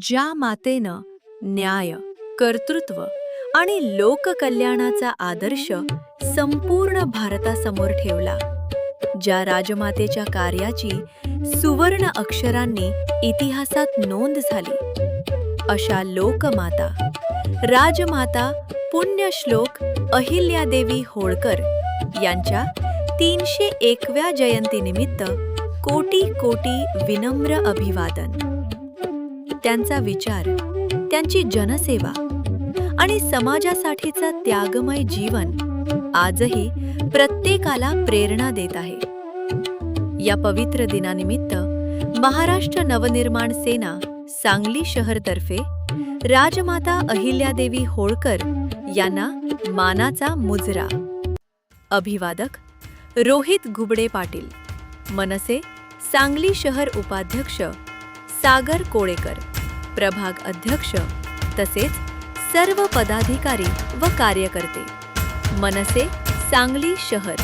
ज्या मातेनं न्याय, कर्तृत्व आणि लोककल्याणाचा आदर्श संपूर्ण भारतासमोर ठेवला, ज्या राजमातेच्या कार्याची सुवर्ण अक्षरांनी इतिहासात नोंद झाली, अशा लोकमाता, राजमाता पुण्यश्लोक अहिल्यादेवी होळकर यांच्या 301व्या जयंतीनिमित्त कोटी कोटी विनम्र अभिवादन. त्यांचा विचार, त्यांची जनसेवा आणि समाजासाठीचं त्यागमय जीवन आजही प्रत्येकाला प्रेरणा देत आहे. या पवित्र दिनानिमित्त महाराष्ट्र नवनिर्माण सेना सांगली शहरतर्फे राजमाता अहिल्यादेवी होळकर यांना मानाचा मुजरा. अभिवादक रोहित घुबडे पाटील, मनसे सांगली शहर उपाध्यक्ष सागर कोळेकर, प्रभाग अध्यक्ष तसेच सर्व पदाधिकारी व कार्यकर्ते, मनसे सांगली शहर.